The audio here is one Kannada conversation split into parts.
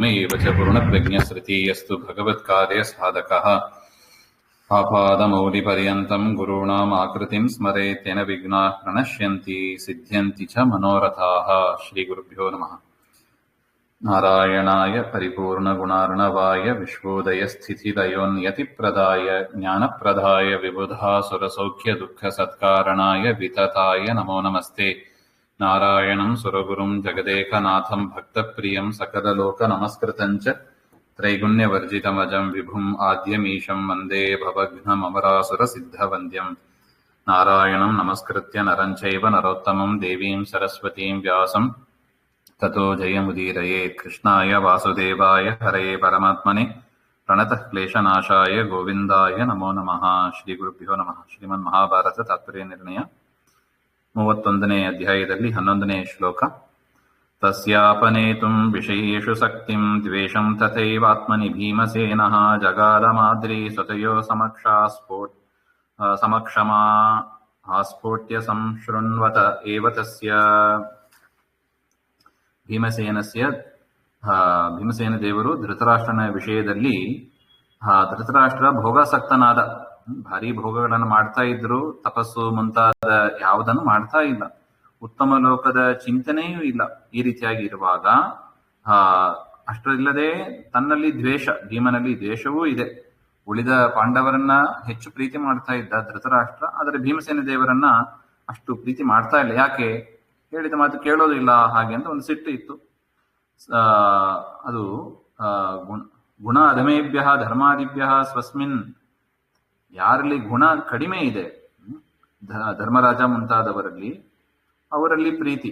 ಮೇವ ಚ ಪೂರ್ಣಪ್ರಜ್ಞಸ್ಮೃತಿಯಸ್ತು ಭಗವತ್ಕಾರ್ಯಸಾಧಕಃ ಆಪಾದಮೌಲಿಪರ್ಯಂತಂ ಗುರುಣಾಂ ಆಕೃತಿಂ ಸ್ಮರೇತ್ತೇನ ವಿಘ್ನಾಃ ಪ್ರಣಶ್ಯಂತಿ ಸಿದ್ಧ್ಯಂತಿ ಚ ಮನೋರಥಾಃ. ಶ್ರೀ ಗುರುಭ್ಯೋ ನಮಃ. ನಾರಾಯಣಾಯ ಪರಿಪೂರ್ಣಗುಣಾರ್ಣವಾಯ ವಿಶ್ವೋದಯಸ್ಥಿತಿಲಯೋನ್ಯತಿಪ್ರದಾಯ ಜ್ಞಾನಪ್ರದಾಯ ವಿಬುಧಾಸುರಸೌಖ್ಯದುಃಖಸತ್ಕಾರಣಾಯ ವಿತತಾಯ ನಮೋ ನಮಸ್ತೆ. ನಾರಾಯಣಂ ಸುರಗುರುಂ ಜಗದೇಕನಾಥಂ ಭಕ್ತಪ್ರಿಯಂ ಸಕಲಲೋಕನಮಸ್ಕೃತಂ ಚ ತ್ರೈಗುಣ್ಯವರ್ಜಿತಮಜಂ ವಿಭುಂ ಆದ್ಯಮೀಶಂ ವಂದೇ ಭವಘ್ನಮರಾಸುರಸಿದ್ಧವಂದ್ಯಂ. ನಾರಾಯಣಂ ನಮಸ್ಕೃತ್ಯ ನರಂ ಚೈವ ನರೋತ್ತಮಂ ದೇವೀಂ ಸರಸ್ವತೀಂ ವ್ಯಾಸಂ ತತೋ ಜಯಮುದೀರಯೇತ್. ಕೃಷ್ಣಾಯ ವಾಸುದೇವಾಯ ಹರಯೇ ಪರಮಾತ್ಮನೆ ಪ್ರಣತಃ ಕ್ಲೇಶನಾಶಾಯ ಗೋವಿಂದಾಯ ನಮೋ ನಮಃ. ಶ್ರೀ ಗುರುಭ್ಯೋ ನಮಃ. ಶ್ರೀಮನ್ ಮಹಾಭಾರತ ತಾತ್ಪರ್ಯ ನಿರ್ಣಯ 31ನೇ ಅಧ್ಯಾಯದಲ್ಲಿ 11ನೇ ಶ್ಲೋಕ. ತಸ್ಯಾಪನೇತುಂ ವಿಷಯೇಷು ಸಕ್ತಿಂ ದ್ವೇಷಂ ತಥೈವಾತ್ಮನಿ ಭೀಮಸೇನಃ ಜಗಾದಮಾದ್ರಿ ಸ್ವತಯೋ ಸಮಕ್ಷಮಾ ಆಸ್ಫೋಟ್ಯ ಸಂಶೃಣ್ವತ ಏವ ತಸ್ಯ. ಭೀಮಸೇನ ದೇವರು ಧೃತರಾಷ್ಟ್ರನ ವಿಷಯದಲ್ಲಿ ಧೃತರಾಷ್ಟ್ರ ಭೋಗಾಸಕ್ತನಾದ, ಭಾರಿ ಭೋಗಗಳನ್ನು ಮಾಡ್ತಾ ಇದ್ರು, ತಪಸ್ಸು ಮುಂತಾದ ಯಾವುದನ್ನು ಮಾಡ್ತಾ ಇಲ್ಲ, ಉತ್ತಮ ಲೋಕದ ಚಿಂತನೆಯೂ ಇಲ್ಲ. ಈ ರೀತಿಯಾಗಿ ಇರುವಾಗ ಅಷ್ಟರಿಲ್ಲದೆ ತನ್ನಲ್ಲಿ ದ್ವೇಷ, ಭೀಮನಲ್ಲಿ ದ್ವೇಷವೂ ಇದೆ. ಉಳಿದ ಪಾಂಡವರನ್ನ ಹೆಚ್ಚು ಪ್ರೀತಿ ಮಾಡ್ತಾ ಇದ್ದ ಧೃತರಾಷ್ಟ್ರ, ಆದರೆ ಭೀಮಸೇನ ದೇವರನ್ನ ಅಷ್ಟು ಪ್ರೀತಿ ಮಾಡ್ತಾ ಇಲ್ಲ. ಯಾಕೆ? ಹೇಳಿದ ಮಾತು ಕೇಳೋದು ಇಲ್ಲ ಹಾಗೆ ಅಂತ ಒಂದು ಸಿಟ್ಟು ಇತ್ತು. ಅದು ಗುಣ ಅಧಮೇಭ್ಯ ಧರ್ಮಾದಿಭ್ಯ ಸ್ವಸ್ಮಿನ್, ಯಾರಲ್ಲಿ ಗುಣ ಕಡಿಮೆ ಇದೆ, ಧರ್ಮರಾಜ ಮುಂತಾದವರಲ್ಲಿ, ಅವರಲ್ಲಿ ಪ್ರೀತಿ.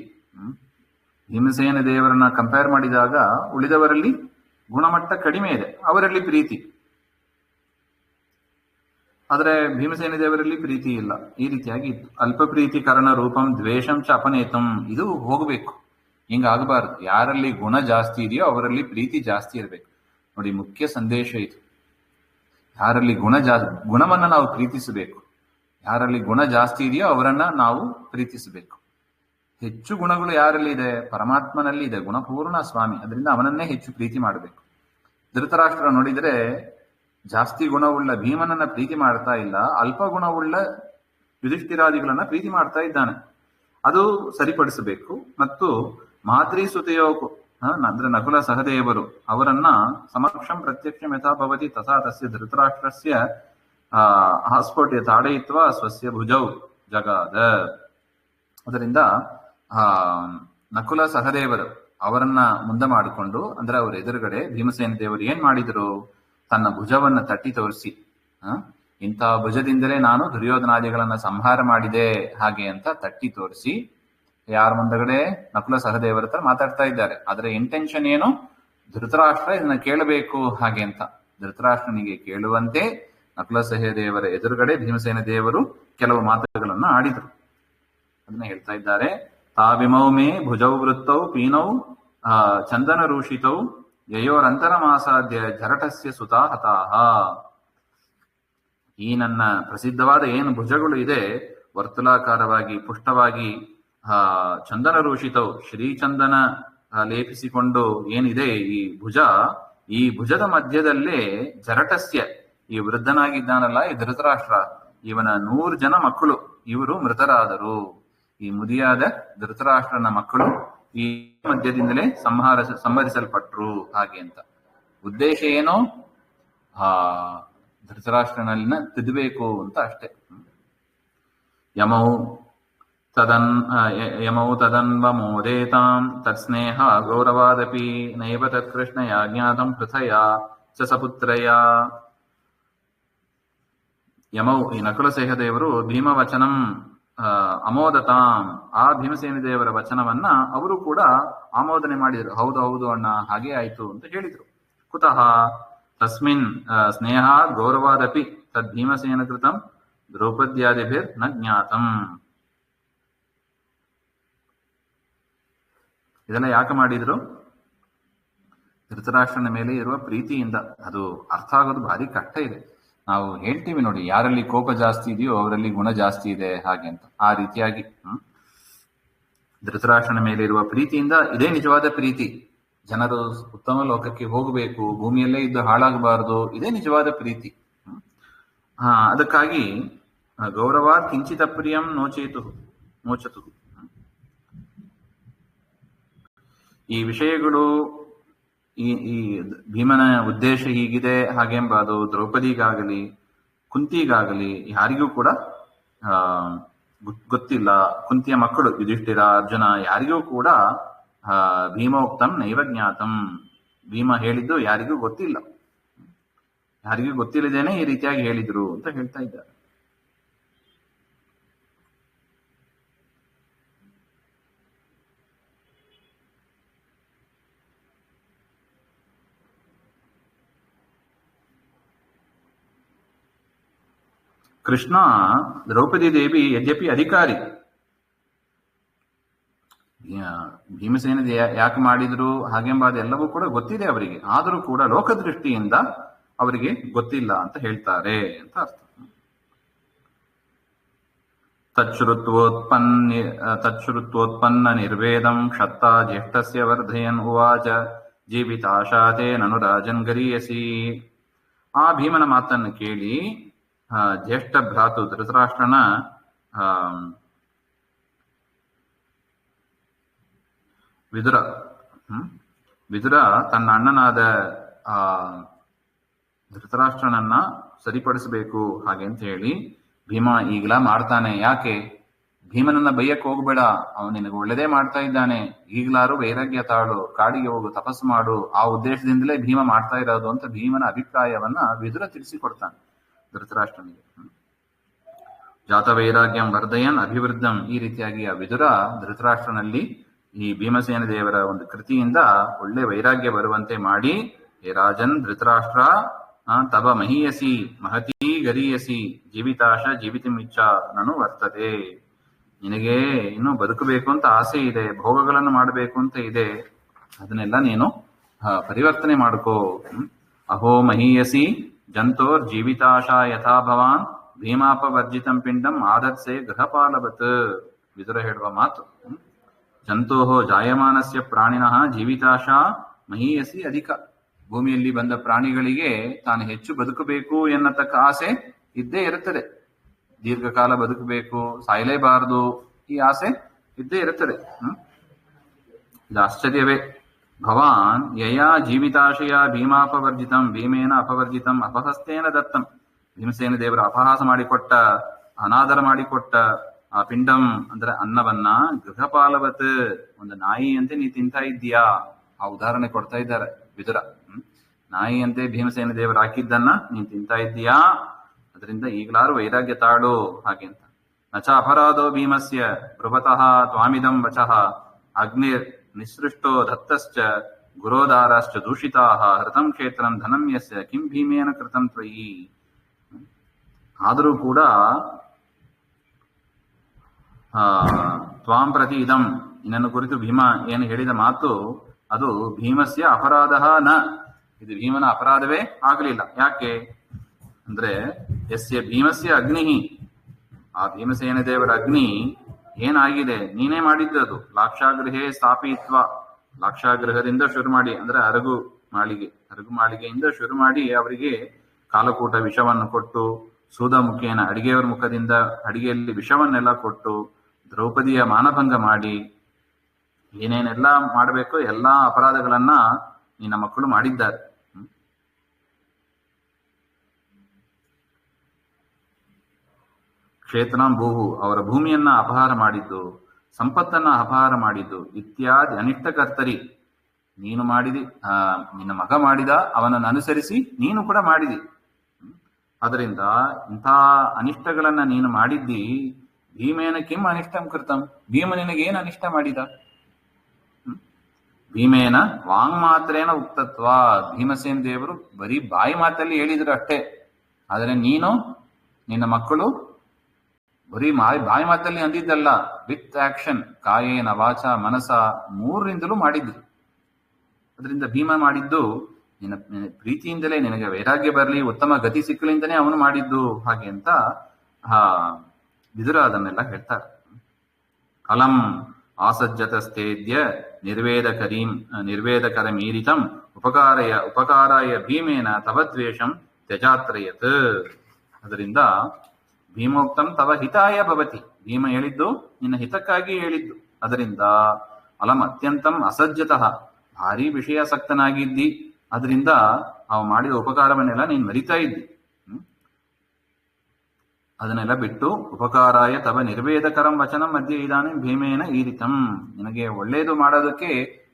ಭೀಮಸೇನ ದೇವರನ್ನ ಕಂಪೇರ್ ಮಾಡಿದಾಗ ಉಳಿದವರಲ್ಲಿ ಗುಣಮಟ್ಟ ಕಡಿಮೆ ಇದೆ, ಅವರಲ್ಲಿ ಪ್ರೀತಿ. ಆದರೆ ಭೀಮಸೇನ ದೇವರಲ್ಲಿ ಪ್ರೀತಿ ಇಲ್ಲ. ಈ ರೀತಿಯಾಗಿ ಇತ್ತು. ಅಲ್ಪ ಪ್ರೀತಿಕರಣ ರೂಪಂ ದ್ವೇಷಂ ಚ ಅಪನೇತಂ, ಇದು ಹೋಗಬೇಕು, ಹಿಂಗಾಗಬಾರದು. ಯಾರಲ್ಲಿ ಗುಣ ಜಾಸ್ತಿ ಇದೆಯೋ ಅವರಲ್ಲಿ ಪ್ರೀತಿ ಜಾಸ್ತಿ ಇರಬೇಕು. ನೋಡಿ, ಮುಖ್ಯ ಸಂದೇಶ ಇದು. ಯಾರಲ್ಲಿ ಗುಣವನ್ನು ನಾವು ಪ್ರೀತಿಸಬೇಕು. ಯಾರಲ್ಲಿ ಗುಣ ಜಾಸ್ತಿ ಇದೆಯೋ ಅವರನ್ನ ನಾವು ಪ್ರೀತಿಸಬೇಕು. ಹೆಚ್ಚು ಗುಣಗಳು ಯಾರಲ್ಲಿ ಇದೆ? ಪರಮಾತ್ಮನಲ್ಲಿ ಇದೆ, ಗುಣಪೂರ್ಣ ಸ್ವಾಮಿ. ಅದರಿಂದ ಅವನನ್ನೇ ಹೆಚ್ಚು ಪ್ರೀತಿ ಮಾಡಬೇಕು. ಧೃತರಾಷ್ಟ್ರ ನೋಡಿದರೆ ಜಾಸ್ತಿ ಗುಣವುಳ್ಳ ಭೀಮನನ್ನ ಪ್ರೀತಿ ಮಾಡ್ತಾ ಇಲ್ಲ, ಅಲ್ಪ ಗುಣವುಳ್ಳ ಯುಧಿಷ್ಠಿರಾದಿಗಳನ್ನ ಪ್ರೀತಿ ಮಾಡ್ತಾ ಇದ್ದಾನೆ. ಅದು ಸರಿಪಡಿಸಬೇಕು. ಮತ್ತು ಮಾದ್ರಿ ಸುತೆಯೋಕು ಅಂದ್ರೆ ನಕುಲ ಸಹದೇವರು ಅವರನ್ನ ಸಮಕ್ಷಂ ಪ್ರತ್ಯಕ್ಷಂ ಯಥಾ ಭವತಿ ತಥಾ ತಸ್ಯ ಧೃತರಾಷ್ಟ್ರಸ್ಯ ಆಸ್ಫೋಟ್ಯ ತಾಡಯಿತ್ವ ಸ್ವಸ್ಯ ಭುಜೌ ಜಗಾದ. ಅದರಿಂದ ನಕುಲ ಸಹದೇವರು ಅವರನ್ನ ಮುಂದೆ ಮಾಡಿಕೊಂಡು, ಅಂದ್ರೆ ಅವರ ಎದುರುಗಡೆ ಭೀಮಸೇನ ದೇವರು ಏನ್ ಮಾಡಿದ್ರು? ತನ್ನ ಭುಜವನ್ನ ತಟ್ಟಿ ತೋರಿಸಿ, ಇಂಥ ಭುಜದಿಂದಲೇ ನಾನು ದುರ್ಯೋಧನಾದಿಗಳನ್ನ ಸಂಹಾರ ಮಾಡಿದೆ ಹಾಗೆ ಅಂತ ತಟ್ಟಿ ತೋರಿಸಿ, ಯಾರ ಮುಂದಗಡೆ? ನಕುಲ ಸಹದೇವರ ಹತ್ರ ಮಾತಾಡ್ತಾ ಇದ್ದಾರೆ. ಅದರ ಇಂಟೆನ್ಷನ್ ಏನು? ಧೃತರಾಷ್ಟ್ರ ಇದನ್ನ ಕೇಳಬೇಕು ಹಾಗೆ ಅಂತ. ಧೃತರಾಷ್ಟ್ರನಿಗೆ ಕೇಳುವಂತೆ ನಕುಲ ಸಹದೇವರ ಎದುರುಗಡೆ ಭೀಮಸೇನ ದೇವರು ಕೆಲವು ಮಾತುಗಳನ್ನ ಆಡಿದರು. ಅದನ್ನ ಹೇಳ್ತಾ ಇದ್ದಾರೆ. ತಾವಿಮೌ ಮೇ ಭುಜೌ ವೃತ್ತೌ ಪೀನೌ ಚಂದನ ರೂಷಿತೌ ಯಯೋರಂತರಮಾಸಾದ್ಯ ಜರಟಸ್ಯ ಸುತಾ ಹತಾಹ. ಈ ನನ್ನ ಪ್ರಸಿದ್ಧವಾದ ಏನು ಭುಜಗಳು ಇದೆ, ವರ್ತುಲಾಕಾರವಾಗಿ ಪುಷ್ಟವಾಗಿ ಚಂದನ ರೂಷಿತವು, ಶ್ರೀಚಂದನ ಲೇಪಿಸಿಕೊಂಡು ಏನಿದೆ ಈ ಭುಜ, ಈ ಭುಜದ ಮಧ್ಯದಲ್ಲೇ ಜರಟಸ್ಯ, ಈ ವೃದ್ಧನಾಗಿದ್ದಾನಲ್ಲ ಈ ಧೃತರಾಷ್ಟ್ರ, ಇವನ 100 ಜನ ಮಕ್ಕಳು ಇವರು ಮೃತರಾದರು. ಈ ಮುದಿಯಾದ ಧೃತರಾಷ್ಟ್ರನ ಮಕ್ಕಳು ಈ ಮಧ್ಯದಿಂದಲೇ ಸಂಹರಿಸಲ್ಪಟ್ರು ಹಾಗೆ ಅಂತ. ಉದ್ದೇಶ ಏನು? ಧೃತರಾಷ್ಟ್ರನಲ್ಲಿನ ತಿದ್ದಬೇಕು ಅಂತ ಅಷ್ಟೇ. ಯಮೌ ತದನ್ವಮೋದೇತಾಂ ತತ್ಸ್ನೇಹ ಗೌರವಾದಪಿ ನೈವ ತತ್ಕೃಷ್ಣಯ ಜ್ಞಾತಂ ಪೃಥಯ ಚ ಸಪುತ್ರಯ. ಯಮೌ, ಈ ನಕುಲ ಸಹದೇವರು ಭೀಮವಚನಂ ಅಮೋದತಾಂ, ಆ ಭೀಮಸೇನ ದೇವರ ವಚನವನ್ನ ಅವರು ಕೂಡ ಆಮೋದನೆ ಮಾಡಿದರು. ಹೌದು ಹೌದು ಅಣ್ಣ, ಹಾಗೆ ಆಯ್ತು ಅಂತ ಹೇಳಿದ್ರು. ಕುತಃ ತಸ್ಮಿನ್ ಸ್ನೇಹ ಗೌರವಾದಪಿ ತದ್ ಭೀಮಸೇನ ಕೃತಂ ದ್ರೌಪದ್ಯಾದಿಭಿರ್ ನ ಜ್ಞಾತಂ. ಇದೆಲ್ಲ ಯಾಕೆ ಮಾಡಿದ್ರು? ಧೃತರಾಷ್ಟ್ರನ ಮೇಲೆ ಇರುವ ಪ್ರೀತಿಯಿಂದ. ಅದು ಅರ್ಥ ಆಗೋದು ಭಾರಿ ಕಷ್ಟ ಇದೆ. ನಾವು ಹೇಳ್ತೀವಿ ನೋಡಿ, ಯಾರಲ್ಲಿ ಕೋಪ ಜಾಸ್ತಿ ಇದೆಯೋ ಅವರಲ್ಲಿ ಗುಣ ಜಾಸ್ತಿ ಇದೆ ಹಾಗೆ ಅಂತ. ಆ ರೀತಿಯಾಗಿ ಧೃತರಾಷ್ಟ್ರನ ಮೇಲೆ ಇರುವ ಪ್ರೀತಿಯಿಂದ, ಇದೇ ನಿಜವಾದ ಪ್ರೀತಿ. ಜನರು ಉತ್ತಮ ಲೋಕಕ್ಕೆ ಹೋಗಬೇಕು, ಭೂಮಿಯಲ್ಲೇ ಇದ್ದು ಹಾಳಾಗಬಾರದು, ಇದೇ ನಿಜವಾದ ಪ್ರೀತಿ. ಅದಕ್ಕಾಗಿ ಗೌರವಾತ್ ಕಿಂಚಿತ ಪ್ರಿಯಂ ನೋಚತು. ಈ ವಿಷಯಗಳು, ಈ ಭೀಮನ ಉದ್ದೇಶ ಹೀಗಿದೆ ಹಾಗೆಂಬುದು ದ್ರೌಪದಿಗಾಗಲಿ ಕುಂತಿಗಾಗಲಿ ಯಾರಿಗೂ ಕೂಡ ಗೊತ್ತಿಲ್ಲ. ಕುಂತಿಯ ಮಕ್ಕಳು ಯುಧಿಷ್ಠಿರ, ಅರ್ಜುನ ಯಾರಿಗೂ ಕೂಡ ಭೀಮೋಕ್ತಂ ನೈವ ಜ್ಞಾತಂ, ಭೀಮ ಹೇಳಿದ್ದು ಯಾರಿಗೂ ಗೊತ್ತಿಲ್ಲ. ಯಾರಿಗೂ ಗೊತ್ತಿಲ್ಲದೇನೆ ಈ ರೀತಿಯಾಗಿ ಹೇಳಿದ್ರು ಅಂತ ಹೇಳ್ತಾ ಇದ್ದಾರೆ. ಕೃಷ್ಣ ದ್ರೌಪದಿ ದೇವಿ ಯದ್ಯಪಿ ಅಧಿಕಾರಿ, ಭೀಮಸೇನ ಯಾಕೆ ಮಾಡಿದ್ರು ಹಾಗೆಂಬುದೆಲ್ಲವೂ ಕೂಡ ಗೊತ್ತಿದೆ ಅವರಿಗೆ, ಆದರೂ ಕೂಡ ಲೋಕದೃಷ್ಟಿಯಿಂದ ಅವರಿಗೆ ಗೊತ್ತಿಲ್ಲ ಅಂತ ಹೇಳ್ತಾರೆ ಅಂತ ಅರ್ಥ. ತಚ್ಛ್ರುತ್ವೋತ್ಪನ್ನ ನಿರ್ವೇದಂ ಕ್ಷತ್ತಾ ಜ್ಯೇಷ್ಠಸ್ಯ ವರ್ಧಯನ್ ಉವಾಚ ಜೀವಿತಾಶಾತೆ ನನು ರಾಜನ್ ಗರೀಯಸಿ. ಆ ಭೀಮನ ಮಾತನ್ನು ಕೇಳಿ ಜ್ಯೇಷ್ಠ ಭ್ರಾತು ಧೃತರಾಷ್ಟ್ರನ ವಿದುರ ತನ್ನ ಅಣ್ಣನಾದ ಧೃತರಾಷ್ಟ್ರನನ್ನ ಸರಿಪಡಿಸಬೇಕು ಹಾಗೆ ಅಂತ ಹೇಳಿ ಭೀಮ ಈಗಲ ಮಾಡ್ತಾನೆ. ಯಾಕೆ? ಭೀಮನನ್ನ ಬೈಯಕ್ಕೆ ಹೋಗ್ಬೇಡ, ಅವನು ನಿನಗೆ ಒಳ್ಳೆದೇ ಮಾಡ್ತಾ ಇದ್ದಾನೆ, ಈಗಲಾರು ವೈರಾಗ್ಯ ತಾಳು, ಕಾಡಿಗೆ ಹೋಗು, ತಪಸ್ಸು ಮಾಡು, ಆ ಉದ್ದೇಶದಿಂದಲೇ ಭೀಮ ಮಾಡ್ತಾ ಇರೋದು ಅಂತ ಭೀಮನ ಅಭಿಪ್ರಾಯವನ್ನ ವಿದುರ ತಿಳಿಸಿಕೊಡ್ತಾನೆ ಧೃತರಾಷ್ಟ್ರನಿಗೆ. ಜಾತ ವೈರಾಗ್ಯಂ ವರ್ಧಯನ್ ಅಭಿವೃದ್ಧಂ, ಈ ರೀತಿಯಾಗಿ ಆ ವಿದುರ ಧೃತರಾಷ್ಟ್ರನಲ್ಲಿ ಈ ಭೀಮಸೇನ ದೇವರ ಒಂದು ಕೃತಿಯಿಂದ ಒಳ್ಳೆ ವೈರಾಗ್ಯ ಬರುವಂತೆ ಮಾಡಿ, ಹೇ ರಾಜನ್ ಧೃತರಾಷ್ಟ್ರ ತವ ಮಹೀಯಸಿ ಮಹತೀ ಗರೀಯಸಿ ಜೀವಿತಾಶ ಜೀವಿತಮಿಚ್ಛ ನನು ವರ್ತತೆ. ನಿನಗೆ ಇನ್ನೂ ಬದುಕಬೇಕು ಅಂತ ಆಸೆ ಇದೆ, ಭೋಗಗಳನ್ನು ಮಾಡಬೇಕು ಅಂತ ಇದೆ, ಅದನ್ನೆಲ್ಲ ನೀನು ಪರಿವರ್ತನೆ ಮಾಡ್ಕೋ. ಅಹೋ ಮಹೀಯಸಿ ಜಂತೋರ್ ಜೀವಿತಾಶ ಯಥಾ ಭವಾನ್ ಭೀಮಾಪವರ್ಜಿತಂ ಪಿಂಡಂ ಆದರ್ಸೆ ಗೃಹಪಾಲವತ್. ವಿದುರ ಹೇಳುವ ಮಾತು. ಜಂತೋಹೋ ಜಾಯಮಾನಸ್ಯ ಪ್ರಾಣಿನಃ ಜೀವಿತಾಶ ಮಹೀಯಸಿ ಅಧಿಕ. ಭೂಮಿಯಲ್ಲಿ ಬಂದ ಪ್ರಾಣಿಗಳಿಗೆ ತಾನು ಹೆಚ್ಚು ಬದುಕಬೇಕು ಎನ್ನತಕ್ಕ ಆಸೆ ಇದ್ದೇ ಇರುತ್ತದೆ. ದೀರ್ಘಕಾಲ ಬದುಕಬೇಕು, ಸಾಯಲೇಬಾರದು, ಈ ಆಸೆ ಇದ್ದೇ ಇರುತ್ತದೆ. ಇದು ಆಶ್ಚರ್ಯವೇ. ಭವಾನ್ ಯಯಾ ಜೀವಿತಾಶಯ ಭೀಮಾಪವರ್ಜಿತಂ ಭೀಮೇನ ಅಪವರ್ಜಿತಂ ಅಪಹಸ್ತೇನ ದತ್ತಂ. ಭೀಮಸೇನ ದೇವರ ಅಪಹಾಸ ಮಾಡಿಕೊಟ್ಟ, ಅನಾದರ ಮಾಡಿಕೊಟ್ಟ ಆ ಪಿಂಡಂ ಅಂದ್ರೆ ಅನ್ನವನ್ನ ಗೃಹಪಾಲವತ್ ಒಂದು ನಾಯಿಯಂತೆ ನೀ ತಿಂತಾ ಇದ್ದೀಯಾ. ಆ ಉದಾಹರಣೆ ಕೊಡ್ತಾ ಇದ್ದಾರೆ ವಿದುರ. ನಾಯಿಯಂತೆ ಭೀಮಸೇನ ದೇವರು ಹಾಕಿದ್ದನ್ನ ನೀನ್ ತಿಂತಾ ಇದ್ದೀಯಾ, ಅದರಿಂದ ಈಗಲಾರು ವೈರಾಗ್ಯ ತಾಳು ಹಾಗೆ ಅಂತ. ನಚ ಅಪರಾಧೋ ಭೀಮಸ್ಯ ಬೃಹತಃ ತ್ವಾಮಿದಂ ವಚಃ ಅಗ್ನಿರ್ ನಿಸೃಷ್ಟೋ ದತ್ತಶ್ಚ ಗುರೋದಾರಶ್ಚ ದೂಷಿತಾಃ ಹೃತಂ ಕ್ಷೇತ್ರಂ ಧನಂ ಯಸ್ಯ ಕಿಂ ಭೀಮೇನ ಕೃತಂ ತ್ವಯಿ. ಆದರೂ ಕೂಡ ತ್ವಾಂ ಪ್ರತಿ ಇದಂ, ನಿನ್ನನ್ನು ಕುರಿತು ಭೀಮ ಏನು ಹೇಳಿದ ಮಾತು ಅದು ಭೀಮಸ್ಯ ಅಪರಾಧ ನ, ಇದು ಭೀಮನ ಅಪರಾಧವೇ ಆಗಲಿಲ್ಲ. ಯಾಕೆ ಅಂದ್ರೆ ಯಸ್ಯ ಭೀಮಸ್ಯ ಅಗ್ನಿ, ಆ ಭೀಮಸೇನ ದೇವರ ಅಗ್ನಿ ಏನಾಗಿದೆ ನೀನೇ ಮಾಡಿದ್ದು. ಅದು ಲಾಕ್ಷಾಗೃಹೇ ಸ್ಥಾಪಿತ್ವ, ಲಾಕ್ಷಾಗೃಹದಿಂದ ಶುರು ಮಾಡಿ ಅಂದ್ರೆ ಅರಗು ಮಾಳಿಗೆಯಿಂದ ಶುರು ಮಾಡಿ ಅವರಿಗೆ ಕಾಲಕೂಟ ವಿಷವನ್ನು ಕೊಟ್ಟು, ಸೂದ ಮುಖೇನ ಅಡಿಗೆಯವರ ಮುಖದಿಂದ ಅಡಿಗೆಯಲ್ಲಿ ವಿಷವನ್ನೆಲ್ಲ ಕೊಟ್ಟು, ದ್ರೌಪದಿಯ ಮಾನಭಂಗ ಮಾಡಿ, ಏನೇನೆಲ್ಲ ಮಾಡಬೇಕು ಎಲ್ಲಾ ಅಪರಾಧಗಳನ್ನ ನಿನ್ನ ಮಕ್ಕಳು ಮಾಡಿದ್ದಾರೆ. ಕ್ಷೇತ್ರಂ ಭೂಹು, ಅವರ ಭೂಮಿಯನ್ನ ಅಪಹಾರ ಮಾಡಿದ್ದು, ಸಂಪತ್ತನ್ನ ಅಪಹಾರ ಮಾಡಿದ್ದು, ಇತ್ಯಾದಿ ಅನಿಷ್ಟಕರ್ತರಿ, ನೀನು ಮಾಡಿದಿ, ನಿನ್ನ ಮಗ ಮಾಡಿದ, ಅವನನ್ನು ಅನುಸರಿಸಿ ನೀನು ಕೂಡ ಮಾಡಿದಿ. ಅದರಿಂದ ಇಂಥ ಅನಿಷ್ಟಗಳನ್ನ ನೀನು ಮಾಡಿದ್ದಿ. ಭೀಮೇನ ಕಿಂ ಅನಿಷ್ಟಂ ಕೃತಂ, ಭೀಮ ನಿನಗೇನು ಅನಿಷ್ಟ ಮಾಡಿದ? ಭೀಮೇನ ವಾಂಗ್ ಮಾತ್ರೇನ ಉಕ್ತತ್ವ, ಭೀಮಸೇನ ದೇವರು ಬರೀ ಬಾಯಿ ಮಾತಲ್ಲಿ ಹೇಳಿದ್ರು ಅಷ್ಟೇ. ಆದರೆ ನೀನು ನಿನ್ನ ಮಕ್ಕಳು ಬರೀ ಬಾಯಿ ಮಾತಲ್ಲಿ ಅಂದಿದ್ದಲ್ಲ, ವಿತ್ ಆಕ್ಷನ್, ಕಾಯೇನ ವಾಚ ಮನಸ ಮೂರರಿಂದಲೂ ಮಾಡಿದ್ರು. ಅದರಿಂದ ಭೀಮ ಮಾಡಿದ್ದು ನಿನ್ನ ಪ್ರೀತಿಯಿಂದಲೇ, ನಿನಗೆ ವೈರಾಗ್ಯ ಬರಲಿ, ಉತ್ತಮ ಗತಿ ಸಿಕ್ಕಲಿಂದನೇ ಅವನು ಮಾಡಿದ್ದು ಹಾಗೆ ಅಂತ ವಿದುರ ಅದನ್ನೆಲ್ಲ ಹೇಳ್ತಾರೆ. ಅಲಂ ಆಸಜ್ಜತಸ್ತೇದ್ಯ ನಿರ್ವೇದಕರಮೀರಿತಂ ಉಪಕಾರಾಯ ಭೀಮೇನ ತವದ್ವೇಷಂ ತ್ಯಜಾತ್ರಯತ್. ಅದರಿಂದ ಭೀಮೋಕ್ತಂ ತವ ಹಿತಾಯ ಭವತಿ, ಭೀಮ ಹೇಳಿದ್ದು ನಿನ್ನ ಹಿತಕ್ಕಾಗಿ ಹೇಳಿದ್ದು. ಅದರಿಂದ ಅಲಂ ಅತ್ಯಂತಂ ಅಸಜ್ಜತಃ, ಭಾರಿ ವಿಷಯಾಸಕ್ತನಾಗಿದ್ದಿ. ಅದರಿಂದ ಅವ ಮಾಡಿದ ಉಪಕಾರವನ್ನೆಲ್ಲ ನೀನು ಮರಿತಾ ಇದ್ದಿ. ಅದನ್ನೆಲ್ಲ ಬಿಟ್ಟು ಉಪಕಾರಾಯ ತವ ನಿರ್ವೇದಕರಂ ವಚನಂ ಮಧ್ಯೆ ಇದಾನೆ ಭೀಮೇನ ಈರಿತಂ, ನಿನಗೆ ಒಳ್ಳೇದು ಮಾಡೋದಕ್ಕೆ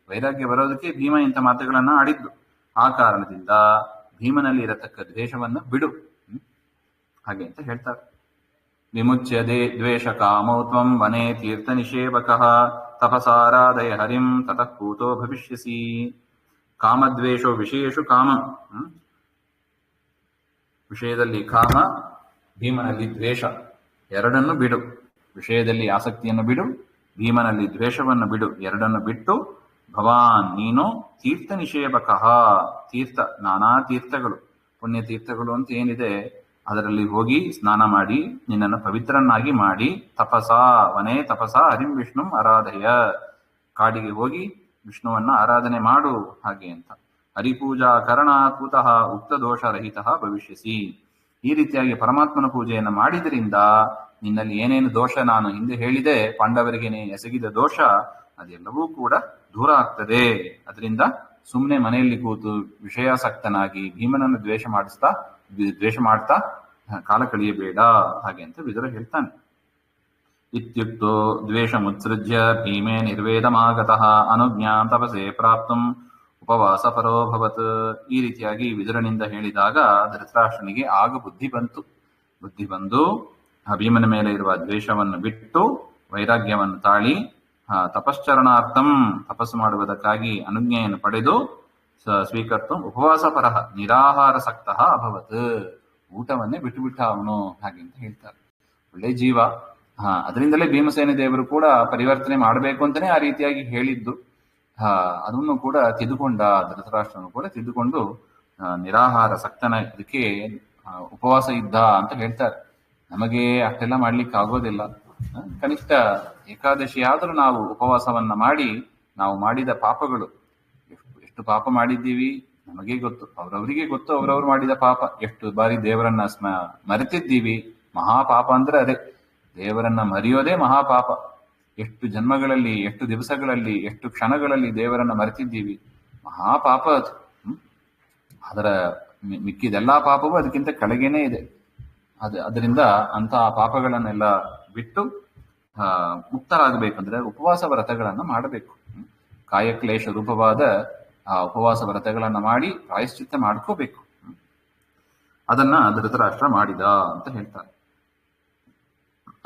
ವೈರಾಗ್ಯ ಬರೋದಕ್ಕೆ ಭೀಮ ಇಂಥ ಮಾತುಗಳನ್ನ ಆಡಿದ್ದು. ಆ ಕಾರಣದಿಂದ ಭೀಮನಲ್ಲಿ ಇರತಕ್ಕ ದ್ವೇಷವನ್ನ ಬಿಡು. ಹಾಗೆ ಅಂತ ಹೇಳ್ತಾರೆ. ವಿಮುಚ್ಯದೆ ದ್ವೇಷ ಕಾಮೌ ತ್ವಂ ವನೇ ತೀರ್ಥ ನಿಷೇವಕಃ ತಪಸಾರಾಧಯ ಹರಿಂ ತತಃ ಕೂತೋ ಭವಿಷ್ಯಸಿ. ಕಾಮದ್ವೇಷೋ ವಿಷಯೇಷು ಕಾಮಂ, ವಿಷಯದಲ್ಲಿ ಕಾಮ, ಭೀಮನಲ್ಲಿ ದ್ವೇಷ, ಎರಡನ್ನು ಬಿಡು. ವಿಷಯದಲ್ಲಿ ಆಸಕ್ತಿಯನ್ನು ಬಿಡು, ಭೀಮನಲ್ಲಿ ದ್ವೇಷವನ್ನು ಬಿಡು. ಎರಡನ್ನು ಬಿಟ್ಟು ಭವಾನ್ ನೀನು ತೀರ್ಥ ನಿಷೇವಕಃ, ತೀರ್ಥ ನಾನಾ ತೀರ್ಥಗಳು, ಪುಣ್ಯ ತೀರ್ಥಗಳು ಅಂತ ಏನಿದೆ ಅದರಲ್ಲಿ ಹೋಗಿ ಸ್ನಾನ ಮಾಡಿ ನಿನ್ನನ್ನು ಪವಿತ್ರನಾಗಿ ಮಾಡಿ, ತಪಸಾ ವನೇ ತಪಸಾ ಹರಿಂ ವಿಷ್ಣುಂ ಆರಾಧಯ, ಕಾಡಿಗೆ ಹೋಗಿ ವಿಷ್ಣುವನ್ನ ಆರಾಧನೆ ಮಾಡು. ಹಾಗೆ ಅಂತ ಹರಿಪೂಜಾ ಕರಣಾತ್ಕೂತಃ ಉಕ್ತ ದೋಷರಹಿತ ಭವಿಷ್ಯಸಿ. ಈ ರೀತಿಯಾಗಿ ಪರಮಾತ್ಮನ ಪೂಜೆಯನ್ನು ಮಾಡಿದ್ರಿಂದ ನಿನ್ನಲ್ಲಿ ಏನೇನು ದೋಷ ನಾನು ಹಿಂದೆ ಹೇಳಿದೆ, ಪಾಂಡವರಿಗೆ ಎಸಗಿದ ದೋಷ, ಅದೆಲ್ಲವೂ ಕೂಡ ದೂರ ಆಗ್ತದೆ. ಅದರಿಂದ ಸುಮ್ಮನೆ ಮನೆಯಲ್ಲಿ ಕೂತು ವಿಷಯಾಸಕ್ತನಾಗಿ ಭೀಮನನ್ನು ದ್ವೇಷ ಮಾಡ್ತಾ ಕಾಲ ಕಳೆಯಬೇಡ. ಹಾಗೆ ಅಂತ ವಿದುರ ಹೇಳ್ತಾನೆ. ಇತ್ಯುಕ್ತೋ ದ್ವೇಷಮುತ್ಸೃಜ್ಯ ಭೀಮೇ ನಿರ್ವೇದಮಾಗತಃ ಅನುಜ್ಞಾಂ ತಪಸೆ ಪ್ರಾಪ್ತುಂ ಉಪವಾಸ ಪರೋಭವತ್. ಈ ರೀತಿಯಾಗಿ ವಿದುರನಿಂದ ಹೇಳಿದಾಗ ಧೃತರಾಷ್ಟ್ರನಿಗೆ ಆಗ ಬುದ್ಧಿ ಬಂದು ಭೀಮನ ಮೇಲೆ ಇರುವ ದ್ವೇಷವನ್ನು ಬಿಟ್ಟು ವೈರಾಗ್ಯವನ್ನು ತಾಳಿ ತಪಶ್ಚರಣಾರ್ಥಂ ತಪಸ್ಸು ಮಾಡುವುದಕ್ಕಾಗಿ ಅನುಜ್ಞೆಯನ್ನು ಪಡೆದು ಸ್ವೀಕರ್ತು ಉಪವಾಸ ಪರಃ ನಿರಾಹಾರಸಕ್ತಃ ಅಭವತ್. ಊಟವನ್ನೇ ಬಿಟ್ಟುಬಿಟ್ಟ ಅವನು. ಹಾಗೆ ಅಂತ ಹೇಳ್ತಾರೆ. ಒಳ್ಳೆ ಜೀವ. ಅದರಿಂದಲೇ ಭೀಮಸೇನ ದೇವರು ಕೂಡ ಪರಿವರ್ತನೆ ಮಾಡಬೇಕು ಅಂತಾನೆ ಆ ರೀತಿಯಾಗಿ ಹೇಳಿದ್ದು. ಅದನ್ನು ಕೂಡ ತಿದ್ದುಕೊಂಡ ಧೃತರಾಷ್ಟ್ರನು ಕೂಡ ತಿದ್ದುಕೊಂಡು ನಿರಾಹಾರ ಸಕ್ತನ, ಇದಕ್ಕೆ ಉಪವಾಸ ಇದ್ದ ಅಂತ ಹೇಳ್ತಾರೆ. ನಮಗೆ ಅಷ್ಟೆಲ್ಲ ಮಾಡ್ಲಿಕ್ಕೆ ಆಗೋದಿಲ್ಲ. ಕನಿಷ್ಠ ಏಕಾದಶಿ ಆದರೂ ನಾವು ಉಪವಾಸವನ್ನ ಮಾಡಿ ನಾವು ಮಾಡಿದ ಪಾಪಗಳು ಎಷ್ಟು ಪಾಪ ಮಾಡಿದ್ದೀವಿ ನಮಗೆ ಗೊತ್ತು, ಅವರವರಿಗೆ ಗೊತ್ತು. ಅವರವರು ಮಾಡಿದ ಪಾಪ ಎಷ್ಟು ಬಾರಿ ದೇವರನ್ನ ಮರೆತಿದ್ದೀವಿ. ಮಹಾಪಾಪ ಅಂದ್ರೆ ಅದೇ, ದೇವರನ್ನ ಮರೆಯೋದೇ ಮಹಾಪಾಪ. ಎಷ್ಟು ಜನ್ಮಗಳಲ್ಲಿ, ಎಷ್ಟು ದಿವಸಗಳಲ್ಲಿ, ಎಷ್ಟು ಕ್ಷಣಗಳಲ್ಲಿ ದೇವರನ್ನ ಮರೆತಿದ್ದೀವಿ. ಮಹಾಪಾಪ ಅದು. ಅದರ ಮಿಕ್ಕಿದೆಲ್ಲಾ ಪಾಪವೂ ಅದಕ್ಕಿಂತ ಕೆಳಗೇನೆ ಇದೆ. ಅದರಿಂದ ಅಂತಹ ಪಾಪಗಳನ್ನೆಲ್ಲ ಬಿಟ್ಟು ಮುಕ್ತರಾಗಬೇಕಂದ್ರೆ ಉಪವಾಸ ವ್ರತಗಳನ್ನ ಮಾಡಬೇಕು. ಕಾಯಕ್ಲೇಶ ರೂಪವಾದ ಆ ಉಪವಾಸ ವ್ರತಗಳನ್ನ ಮಾಡಿ ಪ್ರಾಯಶ್ಚಿತ್ತ ಮಾಡ್ಕೋಬೇಕು. ಅದನ್ನ ಧೃತರಾಷ್ಟ್ರ ಮಾಡಿದ ಅಂತ ಹೇಳ್ತಾರೆ.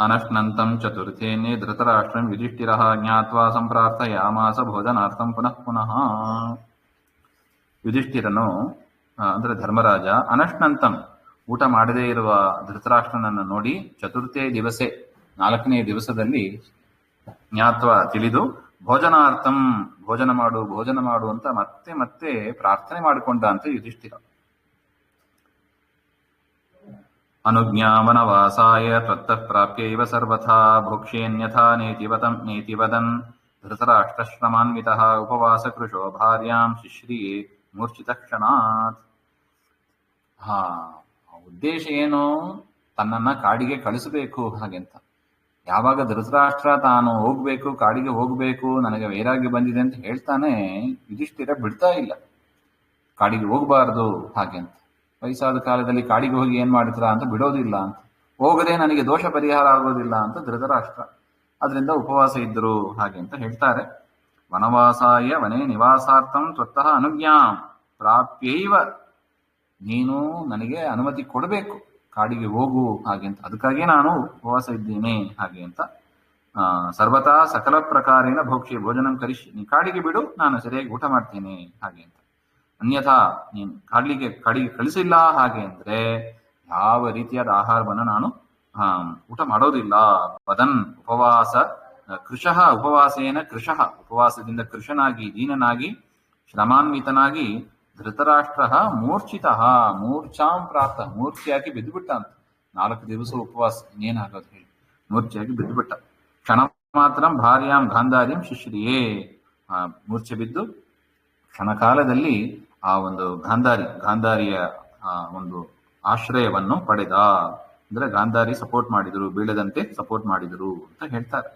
ಅನಶ್ನಂತಂ ಚತುರ್ಥೇನೇ ಧೃತರಾಷ್ಟ್ರಂ ಯುಧಿಷ್ಠಿರಃ ಜ್ಞಾತ್ವಾ ಸಂಪ್ರಾರ್ಥಯಾಮಾಸ ಭೋಜನಾರ್ಥಂ ಪುನಃ ಪುನಃ. ಯುಧಿಷ್ಠಿರನು ಅಂದ್ರೆ ಧರ್ಮರಾಜ ಅನಶ್ನಂತಂ ಊಟ ಮಾಡದೇ ಇರುವ ಧೃತರಾಷ್ಟ್ರನನ್ನು ನೋಡಿ ಚತುರ್ಥೇ ದಿವಸೆ 4ನೇ ದಿವಸದಲ್ಲಿ ಜ್ಞಾತ್ವ ತಿಳಿದು ಭೋಜನಾರ್ಥಂ ಭೋಜನ ಮಾಡು ಅಂತ ಮತ್ತೆ ಮತ್ತೆ ಪ್ರಾರ್ಥನೆ ಮಾಡಿಕೊಂಡ ಅಂತ ಯುಧಿಷ್ಠಿರ. ಅನುಜ್ಞಾವನವಾಸಾಯ ತ್ವತ್ತಃ ಪ್ರಾಪ್ಯೈವ ಸರ್ವಥಾ ಭೋಕ್ಷ್ಯೇನ್ಯಥಾ ನೇತಿ ವದನ್ ಧೃತರಾಷ್ಟ್ರಶ್ರಮಾನ್ವಿತಃ ಉಪವಾಸ ಕೃಶೋ ಭಾರ್ಯಾಂ ಶಿಶ್ರಿಯೇ ಮೂರ್ಛಿತ ಕ್ಷಣಾತ್. ಉದ್ದೇಶ ಏನು? ತನ್ನನ್ನ ಕಾಡಿಗೆ ಕಳಿಸಬೇಕು ಹಾಗೆಂತ. ಯಾವಾಗ ಧೃತರಾಷ್ಟ್ರ ತಾನು ಹೋಗ್ಬೇಕು, ಕಾಡಿಗೆ ಹೋಗ್ಬೇಕು, ನನಗೆ ವೈರಾಗ್ಯ ಬಂದಿದೆ ಅಂತ ಹೇಳ್ತಾನೆ, ಯುಧಿಷ್ಠಿರ ಬಿಡ್ತಾ ಇಲ್ಲ, ಕಾಡಿಗೆ ಹೋಗ್ಬಾರ್ದು ಹಾಗೆಂತ. ವಯಸ್ಸಾದ ಕಾಲದಲ್ಲಿ ಕಾಡಿಗೆ ಹೋಗಿ ಏನ್ ಮಾಡಿದ್ರ ಅಂತ ಬಿಡೋದಿಲ್ಲ ಅಂತ, ಹೋಗದೆ ನನಗೆ ದೋಷ ಪರಿಹಾರ ಆಗೋದಿಲ್ಲ ಅಂತ ಧೃತರಾಷ್ಟ್ರ. ಅದರಿಂದ ಉಪವಾಸ ಇದ್ರು ಹಾಗೆ ಅಂತ ಹೇಳ್ತಾರೆ. ವನವಾಸಾಯ ವನೇ ನಿವಾಸಾರ್ಥಂ ತ್ವತ್ತಃ ಅನುಜ್ಞಾಂ ಪ್ರಾಪ್ಯೈವ, ನೀನು ನನಗೆ ಅನುಮತಿ ಕೊಡಬೇಕು, ಕಾಡಿಗೆ ಹೋಗು ಹಾಗೆ ಅಂತ. ಅದಕ್ಕಾಗಿ ನಾನು ಉಪವಾಸ ಇದ್ದೇನೆ ಹಾಗೆ ಅಂತ. ಸರ್ವತಾ ಸಕಲ ಪ್ರಕಾರೇಣ ಭೋಕ್ಷ್ಯ ಭೋಜನಂ ಕರಿಷ್ಯ, ನೀ ಕಾಡಿಗೆ ಬಿಡು, ನಾನು ಸರಿಯಾಗಿ ಊಟ ಮಾಡ್ತೇನೆ ಹಾಗೆ ಅಂತ. ಅನ್ಯಥಾ ನೀನು ಕಾಡಿಗೆ ಕಳಿಸಿಲ್ಲ ಹಾಗೆ ಅಂದ್ರೆ ಯಾವ ರೀತಿಯಾದ ಆಹಾರವನ್ನು ನಾನು ಊಟ ಮಾಡೋದಿಲ್ಲ. ವದನ್ ಉಪವಾಸ ಕೃಶಃ ಉಪವಾಸೇನ ಕೃಶಃ, ಉಪವಾಸದಿಂದ ಕೃಶನಾಗಿ ದೀನನಾಗಿ ಶ್ರಮಾನ್ವಿತನಾಗಿ ಧೃತರಾಷ್ಟ್ರ ಮೂರ್ಛಿತಃ ಮೂರ್ಛಾಂ ಪ್ರಾಪ್ತ, ಮೂರ್ಛೆಯಾಗಿ ಬಿದ್ದುಬಿಟ್ಟ ಅಂತ. 4 ದಿವಸ ಉಪವಾಸ ಇನ್ನೇನಾಗೋದು ಹೇಳಿ, ಮೂರ್ಛೆಯಾಗಿ ಬಿದ್ದುಬಿಟ್ಟ. ಕ್ಷಣ ಮಾತ್ರ ಭಾರ್ಯಾಂ ಗಾಂಧಾರ್ಯಂ ಶಿಶ್ರಿಯೇ, ಮೂರ್ಛೆ ಬಿದ್ದು ಕ್ಷಣಕಾಲದಲ್ಲಿ ಆ ಒಂದು ಗಾಂಧಾರಿಯ ಒಂದು ಆಶ್ರಯವನ್ನು ಪಡೆದ. ಅಂದ್ರೆ ಗಾಂಧಾರಿ ಸಪೋರ್ಟ್ ಮಾಡಿದ್ರು, ಬೀಳದಂತೆ ಸಪೋರ್ಟ್ ಮಾಡಿದ್ರು ಅಂತ ಹೇಳ್ತಾರೆ.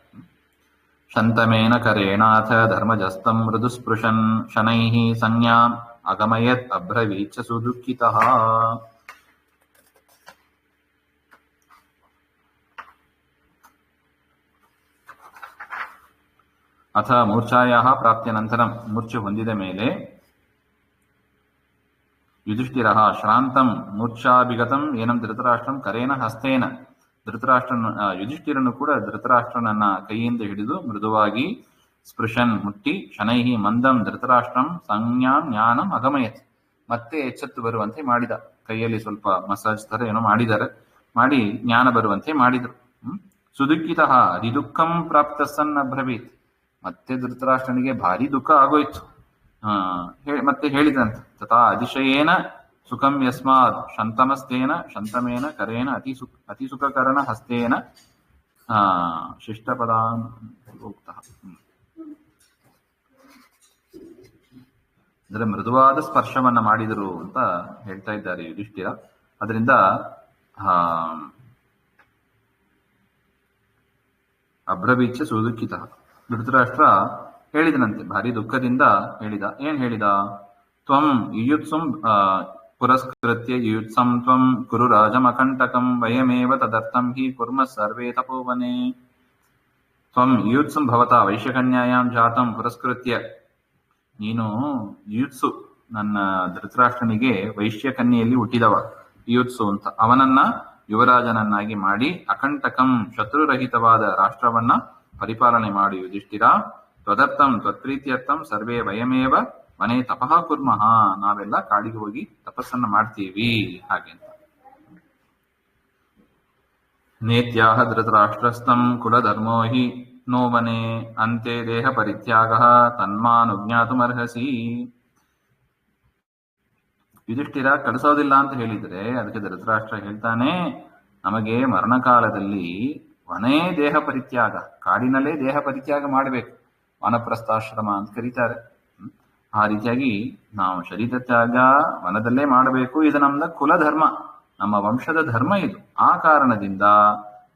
ಶಂತಮೇನ ಕರೇಣಾಥ ಧರ್ಮಜಸ್ತಂ ಮೃದು ಸ್ಪೃಶನ್ ಶನೈಃ ಸಂಜ್ಞಾಂ ಅಗಮಯತ್ ಅಬ್ರವೀಚ ಸುದುಃಖಿತಃ. ಅಥ ಮೂರ್ಛಾಯಾಃ ಪ್ರಾಪ್ತಿಯ ನಂತರ ಮೂರ್ಛೆ ಹೊಂದಿದ ಮೇಲೆ ಯುಧಿಷ್ಠಿರಃ ಶ್ರಾಂತಂ ಮೂರ್ಛಾಭಿಗತಂ ಏನಂ ಧೃತರಾಷ್ಟ್ರಂ ಕರೇನ ಹಸ್ತೇನ. ಯುಧಿಷ್ಠಿರನು ಕೂಡ ಧೃತರಾಷ್ಟ್ರನನ್ನ ಕೈಯಿಂದ ಹಿಡಿದು ಮೃದುವಾಗಿ ಸ್ಪೃಶನ್ ಮುಟ್ಟಿ ಶನೈಹಿ ಮಂದಂ ಧೃತರಾಷ್ಟ್ರಂ ಸಂಜ್ಞಾಂ ಜ್ಞಾನಂ ಅಗಮಯತ್ ಮತ್ತೆ ಎಚ್ಚೆತ್ತು ಬರುವಂತೆ ಮಾಡಿದ. ಕೈಯಲ್ಲಿ ಸ್ವಲ್ಪ ಮಸಾಜ್ ತರ ಏನೋ ಮಾಡಿದ್ದಾರೆ, ಮಾಡಿ ಜ್ಞಾನ ಬರುವಂತೆ ಮಾಡಿದರು. ಸುದುಃಖಿತಃ ಅಧಿದುಃಖಂ ಪ್ರಾಪ್ತ ಸನ್ ಅಬ್ರವೀತ್. ಮತ್ತೆ ಧೃತರಾಷ್ಟ್ರನಿಗೆ ಭಾರಿ ದುಃಖ ಆಗೋಯ್ತು. ಮತ್ತೆ ಹೇಳಿದಂತೆ ತಥಾ ಅತಿಶಯೇನ ಸುಖಂ ಯಸ್ಮಾತ್ ಶಂತಮಸ್ತೇನ ಶಂತಮೇನ ಕರೇನ ಅತಿ ಸುಖಕರಣ ಹಸ್ತೇನ ಶಿಷ್ಟಪದಾನ್ ಉಕ್ತಃ. ಅಂದ್ರೆ ಮೃದುವಾದ ಸ್ಪರ್ಶವನ್ನ ಮಾಡಿದರು ಅಂತ ಹೇಳ್ತಾ ಇದ್ದಾರೆ ಯುಧಿಷ್ಠಿರ. ಅದರಿಂದ ಅಬ್ರವೀಚ ಸುದುಃಖಿತ. ಧೃತರಾಷ್ಟ್ರ ಹೇಳಿದನಂತೆ, ಭಾರಿ ದುಃಖದಿಂದ ಹೇಳಿದ. ಏನ್ ಹೇಳಿದ? ತ್ವಂ ಯುಯುತ್ಸುಂ ಪುರಸ್ಕೃತ್ಯ ಯುಯುತ್ಸಂ ತ್ವಂ ಕುರು ರಾಜಮಕಂಟಕಂ ವಯಮೇವ ತದರ್ಥಂ ಹಿ ಕುರ್ಮ ಸರ್ವೇ ತಪೋವನೆ. ತ್ವಂ ಯುಯುತ್ಸುಂ ಭವತಾ ವೈಶ್ಯಕನ್ಯಾಯಾಂ ಜಾತಂ ಪುರಸ್ಕೃತ್ಯ. ನೀನು ಯುಯುತ್ಸು, ನನ್ನ ಧೃತರಾಷ್ಟ್ರನಿಗೆ ವೈಶ್ಯಕನ್ಯೆಯಲ್ಲಿ ಹುಟ್ಟಿದವ ಯುಯುತ್ಸು ಅಂತ, ಅವನನ್ನ ಯುವರಾಜನನ್ನಾಗಿ ಮಾಡಿ ಅಕಂಟಕಂ ಶತ್ರುರಹಿತವಾದ ರಾಷ್ಟ್ರವನ್ನ ಪರಿಪಾಲನೆ ಮಾಡಿ ಯುಧಿಷ್ಠಿರ. ತ್ವದರ್ಥಂ ತ್ವತ್ಪ್ರೀತ್ಯರ್ಥಂ ಸರ್ವೇ ವಯಮೇವ ಮನೆ ತಪಃ ಕುರ್ಮಃ. ನಾವೆಲ್ಲ ಕಾಡಿಗೆ ಹೋಗಿ ತಪಸ್ಸನ್ನ ಮಾಡ್ತೀವಿ ಹಾಗೆ ಅಂತ. ನೇತ್ಯಾಹ ಧೃತರಾಷ್ಟ್ರಸ್ಥಂ ಕುಲಧರ್ಮೋ ಹಿ ನೋ ವನೆ ಅಂತೆ ದೇಹ ಪರಿತ್ಯಾಗಃ ತನ್ಮಾನುಜ್ಞಾತುಮರ್ಹಸಿ. ಯುಧಿಷ್ಠಿರ ಕಳಿಸೋದಿಲ್ಲ ಅಂತ ಹೇಳಿದ್ರೆ ಅದಕ್ಕೆ ಧೃತರಾಷ್ಟ್ರ ಹೇಳ್ತಾನೆ, ನಮಗೆ ಮರಣಕಾಲದಲ್ಲಿ ವನೇ ದೇಹ ಪರಿತ್ಯಾಗ, ಕಾಡಿನಲ್ಲೇ ದೇಹ ಪರಿತ್ಯಾಗ ಮಾಡಬೇಕು, ವಾನಪ್ರಸ್ಥಾಶ್ರಮ ಅಂತ ಕರೀತಾರೆ. ಆ ರೀತಿಯಾಗಿ ನಾವು ಶರೀರ ತ್ಯಾಗ ವನದಲ್ಲೇ ಮಾಡಬೇಕು. ಇದು ನಮ್ದ ಕುಲಧರ್ಮ, ನಮ್ಮ ವಂಶದ ಧರ್ಮ ಇದು. ಆ ಕಾರಣದಿಂದ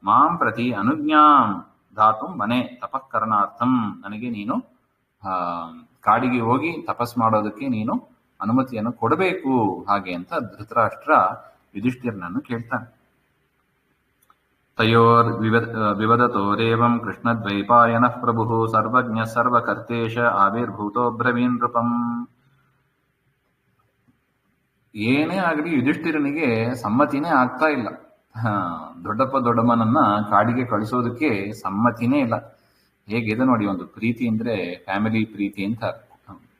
ಮಾಂ ಪ್ರತಿ ಅನುಜ್ಞಾಂ ಧಾತು ಮನೆ ತಪಃಕರಣಾರ್ಥಂ, ನನಗೆ ನೀನು ಕಾಡಿಗೆ ಹೋಗಿ ತಪಸ್ ಮಾಡೋದಕ್ಕೆ ನೀನು ಅನುಮತಿಯನ್ನು ಕೊಡಬೇಕು ಹಾಗೆ ಅಂತ ಧೃತರಾಷ್ಟ್ರ ಯುಧಿಷ್ಠಿರನನ್ನು ಕೇಳ್ತಾನೆ. ತಯೋರ್ ವಿವದತೋರೇವಂ ಕೃಷ್ಣದ್ವೈಪಾಯನಃ ಪ್ರಭುಃ ಸರ್ವಜ್ಞ ಸರ್ವಕರ್ತೇಶ ಆವಿರ್ಭೂತೋ ಬ್ರವೀನ್ ನೃಪಂ. ಏನೇ ಆಗಲಿ ಯುಧಿಷ್ಠಿರನಿಗೆ ಸಮ್ಮತಿನೇ ಆಗ್ತಾ ಇಲ್ಲ. ದೊಡ್ಡಪ್ಪ ದೊಡ್ಡಮ್ಮನನ್ನ ಕಾಡಿಗೆ ಕಳಿಸೋದಕ್ಕೆ ಸಮ್ಮತಿನೇ ಇಲ್ಲ. ಹೇಗಿದೆ ನೋಡಿ, ಒಂದು ಪ್ರೀತಿ ಅಂದ್ರೆ ಫ್ಯಾಮಿಲಿ ಪ್ರೀತಿ ಅಂತ.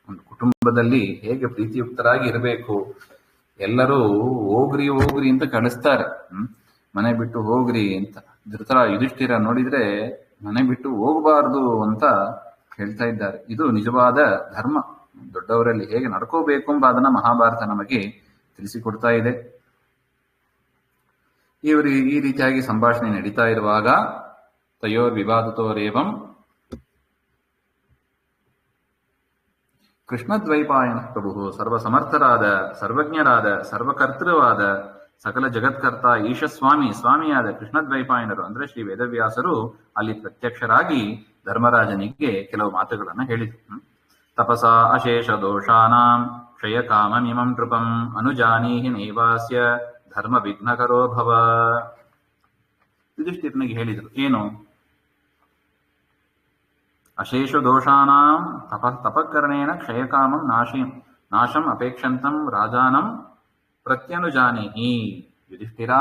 ಒಂದು ಕುಟುಂಬದಲ್ಲಿ ಹೇಗೆ ಪ್ರೀತಿಯುಕ್ತರಾಗಿ ಇರಬೇಕು. ಎಲ್ಲರೂ ಹೋಗ್ರಿ ಹೋಗ್ರಿ ಅಂತ ಕಳಿಸ್ತಾರೆ, ಮನೆ ಬಿಟ್ಟು ಹೋಗ್ರಿ ಅಂತ. ಯುಧಿಷ್ಠಿರ ನೋಡಿದ್ರೆ ಮನೆ ಬಿಟ್ಟು ಹೋಗಬಾರ್ದು ಅಂತ ಹೇಳ್ತಾ ಇದ್ದಾರೆ. ಇದು ನಿಜವಾದ ಧರ್ಮ. ದೊಡ್ಡವರಲ್ಲಿ ಹೇಗೆ ನಡ್ಕೋಬೇಕು ಎಂಬ ಅದನ್ನ ಮಹಾಭಾರತ ನಮಗೆ ತಿಳಿಸಿಕೊಡ್ತಾ ಇದೆ. ಇವರು ಈ ರೀತಿಯಾಗಿ ಸಂಭಾಷಣೆ ನಡೀತಾ ಇರುವಾಗ ತಯೋರ್ ವಿವಾದತೋರೇವಂ ಕೃಷ್ಣದ್ವೈಪಾಯನ ಪ್ರಭು, ಸರ್ವಸಮರ್ಥರಾದ, ಸರ್ವಜ್ಞರಾದ, ಸರ್ವಕರ್ತೃವಾದ, ಸಕಲ ಜಗತ್ಕರ್ತ ಈಶಸ್ವಾಮಿ ಸ್ವಾಮಿಯಾದ ಕೃಷ್ಣದ್ವೈಪಾಯನರು ಅಂದ್ರೆ ಶ್ರೀ ವೇದವ್ಯಾಸರು ಅಲ್ಲಿ ಪ್ರತ್ಯಕ್ಷರಾಗಿ ಧರ್ಮರಾಜನಿಗೆ ಕೆಲವು ಮಾತುಗಳನ್ನ ಹೇಳಿದರು. ತಪಸ ಅಶೇಷ ದೋಷಾನಾಂ ಕ್ಷಯಕಾಮಮಿಮಂ ನೃಪಂ ಅನುಜಾನೀಹಿ ನೈವಾಸ್ಯ ಧರ್ಮ ವಿಘ್ನಕರೋ ಭವ. ಯುಧಿಷ್ಠಿರನಿಗೆ ಹೇಳಿದರು, ಏನು? ಅಶೇಷ ದೋಷಾನಾಂ ತಪಕರಣೇನ ಕ್ಷಯಕಾಮಂ ನಾಶಂ ಅಪೇಕ್ಷಂತಂ ರಾಜಾನಂ ಪ್ರತ್ಯನುಜಾನೀಹಿ. ಯುಧಿಷ್ಠಿರ,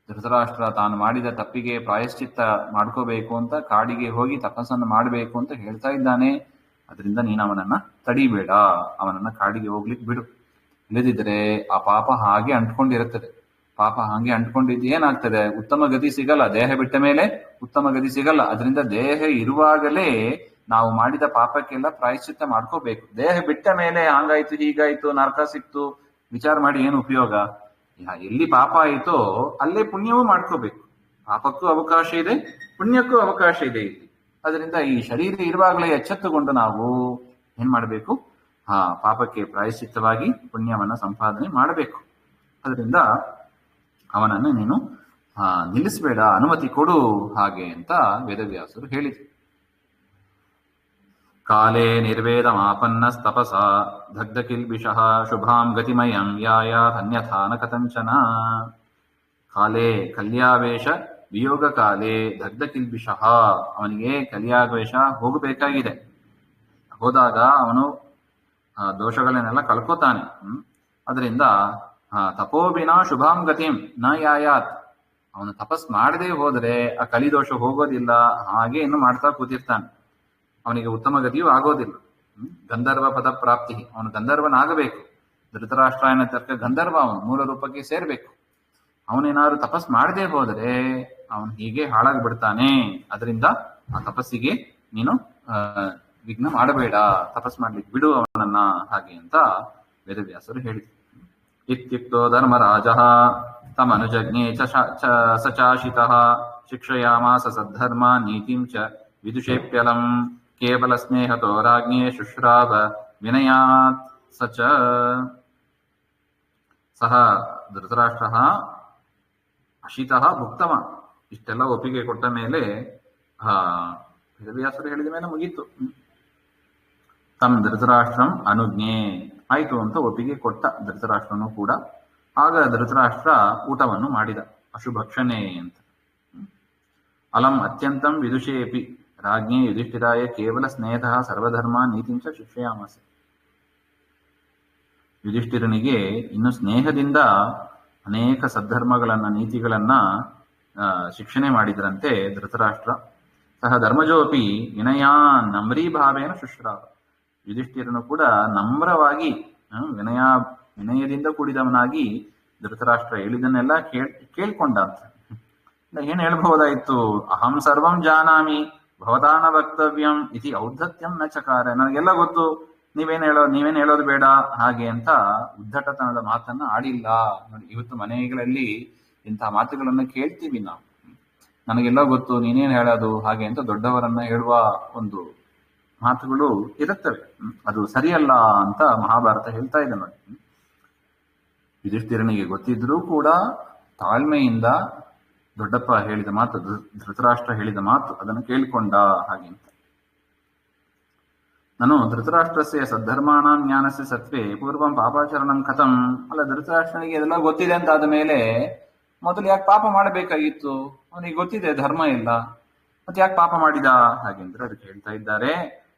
ಧೃತರಾಷ್ಟ್ರ ತಾನು ಮಾಡಿದ ತಪ್ಪಿಗೆ ಪ್ರಾಯಶ್ಚಿತ್ತ ಮಾಡ್ಕೋಬೇಕು ಅಂತ ಕಾಡಿಗೆ ಹೋಗಿ ತಪಸ್ಸನ್ನು ಮಾಡಬೇಕು ಅಂತ ಹೇಳ್ತಾ ಇದ್ದಾನೆ. ಅದರಿಂದ ನೀನು ಅವನನ್ನ ತಡಿಬೇಡ, ಅವನನ್ನ ಕಾಡಿಗೆ ಹೋಗ್ಲಿಕ್ಕೆ ಬಿಡು. ಇಲ್ಲದಿದ್ರೆ ಆ ಪಾಪ ಹಾಗೆ ಅಂಟ್ಕೊಂಡಿರುತ್ತದೆ. ಪಾಪ ಹಾಗೆ ಅಂಟ್ಕೊಂಡಿದ್ದು ಏನಾಗ್ತದೆ? ಉತ್ತಮ ಗತಿ ಸಿಗಲ್ಲ. ದೇಹ ಬಿಟ್ಟ ಮೇಲೆ ಉತ್ತಮ ಗತಿ ಸಿಗಲ್ಲ. ಅದರಿಂದ ದೇಹ ಇರುವಾಗಲೇ ನಾವು ಮಾಡಿದ ಪಾಪಕ್ಕೆಲ್ಲ ಪ್ರಾಯಶ್ಚಿತ್ತ ಮಾಡ್ಕೋಬೇಕು. ದೇಹ ಬಿಟ್ಟ ಮೇಲೆ ಹಂಗಾಯ್ತು ಹೀಗಾಯ್ತು ನರಕ ಸಿಕ್ತು ವಿಚಾರ ಮಾಡಿ ಏನು ಉಪಯೋಗ? ಎಲ್ಲಿ ಪಾಪ ಆಯಿತೋ ಅಲ್ಲೇ ಪುಣ್ಯವೂ ಮಾಡ್ಕೋಬೇಕು. ಪಾಪಕ್ಕೂ ಅವಕಾಶ ಇದೆ, ಪುಣ್ಯಕ್ಕೂ ಅವಕಾಶ ಇದೆ ಇಲ್ಲಿ. ಅದರಿಂದ ಈ ಶರೀರ ಇರುವಾಗಲೇ ಎಚ್ಚೆತ್ತುಕೊಂಡು ನಾವು ಏನ್ ಮಾಡಬೇಕು? ಪಾಪಕ್ಕೆ ಪ್ರಾಯಶ್ಚಿತ್ತವಾಗಿ ಪುಣ್ಯವನ್ನ ಸಂಪಾದನೆ ಮಾಡಬೇಕು. ಅದರಿಂದ ಅವನನ್ನು ನೀನು ನಿಲ್ಲಿಸಬೇಡ, ಅನುಮತಿ ಕೊಡು ಹಾಗೆ ಅಂತ ವೇದವ್ಯಾಸರು ಹೇಳಿದರು. ಕಾಲೇ ನಿರ್ವೇದಮಾಪನ್ನಸ್ತಪಸ ದಗ್ಧ ಕಿಲ್ಬಿಷಃ ಶುಭಾಂ ಗತಿಮಯಂ ಯಾಯಾಥನ್ಯಥಾ ನ ಕಥಂಚನ. ಕಾಲೇ ಕಲ್ಯಾವೇಶ ವಿಯೋಗ ಕಾಲೇ ದಗ್ಧ ಕಿಲ್ಬಿಷಃ. ಅವನಿಗೆ ಕಲ್ಯಾವೇಶ ಹೋಗಬೇಕಾಗಿದೆ. ಹೋದಾಗ ಅವನು ದೋಷಗಳನ್ನೆಲ್ಲ ಕಳ್ಕೋತಾನೆ. ಅದರಿಂದ ತಪೋಬಿನ ಶುಭಾಂ ಗತಿಂ ನ ಯಾಯಾತ್. ಅವನು ತಪಸ್ ಮಾಡದೇ ಹೋದರೆ ಆ ಕಲಿದೋಷ ಹೋಗೋದಿಲ್ಲ, ಹಾಗೆ ಇನ್ನು ಮಾಡ್ತಾ ಕೂತಿರ್ತಾನೆ. ಅವನಿಗೆ ಉತ್ತಮ ಗತಿಯೂ ಆಗೋದಿಲ್ಲ. ಗಂಧರ್ವ ಪದ ಪ್ರಾಪ್ತಿ, ಅವನು ಗಂಧರ್ವನಾಗಬೇಕು. ಧೃತರಾಷ್ಟ್ರಾಯನ ತರ್ಕ ಗಂಧರ್ವ, ಅವನು ಮೂಲ ರೂಪಕ್ಕೆ ಸೇರ್ಬೇಕು. ಅವನೇನಾದ್ರು ತಪಸ್ ಮಾಡದೇ ಹೋದರೆ ಅವನು ಹೀಗೆ ಹಾಳಾಗಿ ಬಿಡ್ತಾನೆ. ಅದರಿಂದ ಆ ತಪಸ್ಸಿಗೆ ನೀನು ವಿಘ್ನ ಮಾಡಬೇಡ, ತಪಸ್ ಮಾಡ್ಲಿಕ್ಕೆ ಬಿಡು ಅವನನ್ನ, ಹಾಗೆ ಅಂತ ವೇದವ್ಯಾಸರು ಹೇಳಿದರು. ಇತ್ಯುಕ್ತೋ ಧರ್ಮರಾಜ ತಮನುಜಜ್ಞೆ ಸಚಾಶಿತಃ ಶಿಕ್ಷಯಾಮಾಸ ಸದ್ಧರ್ಮ ನೀತಿಂ ಚ ವಿದುಷೇಪ್ಯಲಂ ಕೇವಲ ಸ್ನೇಹತೋ ರಾಜ್ಞೆ ಶುಶ್ರಾವ ವಿನಯಾತ್ ಸಚ. ಸಹ ಧೃತರಾಷ್ಟ್ರ ಅಶಿತಃ ಭುಕ್ತವಾನ್. ಇಷ್ಟೆಲ್ಲ ಒಪ್ಪಿಗೆ ಕೊಟ್ಟ ಮೇಲೆ ವೇದವ್ಯಾಸರು ಹೇಳಿದ ಮೇಲೆ ಮುಗೀತು. ತಮ್ ಧೃತರಾಷ್ಟ್ರಂ ಅನುಜ್ಞೆ ಆಯ್ತು ಅಂತ ಒಪ್ಪಿಗೆ ಕೊಟ್ಟ ಧೃತರಾಷ್ಟ್ರನು ಕೂಡ. ಆಗ ಧೃತರಾಷ್ಟ್ರ ಊಟವನ್ನು ಮಾಡಿದ, ಅಶುಭಕ್ಷಣೆ ಅಂತ. ಅಲಂ ಅತ್ಯಂತಂ ವಿದುಷೇಪಿ ರಾಜ್ಞೆ ಯುಧಿಷ್ಠಿರಾಯ ಕೇವಲ ಸ್ನೇಹತಃ ಸರ್ವಧರ್ಮ ನೀತಿಂಚ ಶಿಕ್ಷಯಾಮಾಸೆ. ಯುಧಿಷ್ಠಿರನಿಗೆ ಇನ್ನು ಸ್ನೇಹದಿಂದ ಅನೇಕ ಸದ್ಧರ್ಮಗಳನ್ನ, ನೀತಿಗಳನ್ನ ಶಿಕ್ಷಣೆ ಮಾಡಿದ್ರಂತೆ ಧೃತರಾಷ್ಟ್ರ. ಸಹ ಧರ್ಮಜೋಪಿ ವಿನಯಾ ನಮ್ರೀಭಾವೇನ ಶುಶ್ರಾವ. ಯುಧಿಷ್ಠಿರನು ಕೂಡ ನಮ್ರವಾಗಿ ವಿನಯದಿಂದ ಕೂಡಿದವನಾಗಿ ಧೃತರಾಷ್ಟ್ರ ಹೇಳಿದನ್ನೆಲ್ಲ ಕೇಳ್ಕೊಂಡ ಅಂತ. ಏನ್ ಹೇಳ್ಬಹುದಾಯ್ತು? ಅಹಂ ಸರ್ವಂ ಜಾನಾಮಿ ಭವತಾನ ವಕ್ತವ್ಯಂ ಇತಿ ಔದ್ಧತ್ಯಂ ನ ಚಕಾರ. ನನಗೆಲ್ಲ ಗೊತ್ತು, ನೀವೇನ್ ಹೇಳೋದು ಬೇಡ ಹಾಗೆ ಅಂತ ಉದ್ದಟತನದ ಮಾತನ್ನ ಆಡಿಲ್ಲ. ನೋಡಿ, ಇವತ್ತು ಮನೆಗಳಲ್ಲಿ ಇಂತಹ ಮಾತುಗಳನ್ನ ಕೇಳ್ತೀವಿ ನಾವು. ನನಗೆಲ್ಲ ಗೊತ್ತು, ನೀನೇನ್ ಹೇಳೋದು ಹಾಗೆ ಅಂತ ದೊಡ್ಡವರನ್ನ ಹೇಳುವ ಒಂದು ಮಾತುಗಳು ಇರುತ್ತವೆ. ಅದು ಸರಿಯಲ್ಲ ಅಂತ ಮಹಾಭಾರತ ಹೇಳ್ತಾ ಇದೆ ನೋಡಿ. ಯುಧಿಷ್ಠಿರನಿಗೆ ಗೊತ್ತಿದ್ರೂ ಕೂಡ ತಾಳ್ಮೆಯಿಂದ ದೊಡ್ಡಪ್ಪ ಹೇಳಿದ ಮಾತು, ಧೃತರಾಷ್ಟ್ರ ಹೇಳಿದ ಮಾತು, ಅದನ್ನು ಕೇಳಿಕೊಂಡ ಹಾಗೆ ಅಂತ. ನಾನು ಧೃತರಾಷ್ಟ್ರಸ್ಯ ಸದ್ಧರ್ಮಾನಾಂ ಜ್ಞಾನಸ್ಯ ಸತ್ವೇ ಪೂರ್ವಂ ಪಾಪಾಚರಣಂ ಕಥಂ. ಅಲ್ಲ, ಧೃತರಾಷ್ಟ್ರನಿಗೆ ಅದೆಲ್ಲ ಗೊತ್ತಿದೆ ಅಂತ ಆದ ಮೇಲೆ ಮೊದಲು ಯಾಕೆ ಪಾಪ ಮಾಡಬೇಕಾಗಿತ್ತು? ಅವನಿಗೆ ಗೊತ್ತಿದೆ ಧರ್ಮ ಇಲ್ಲ, ಮತ್ತೆ ಯಾಕೆ ಪಾಪ ಮಾಡಿದ ಹಾಗೆಂದ್ರೆ ಅದಕ್ಕೆ ಹೇಳ್ತಾ ಇದ್ದಾರೆ,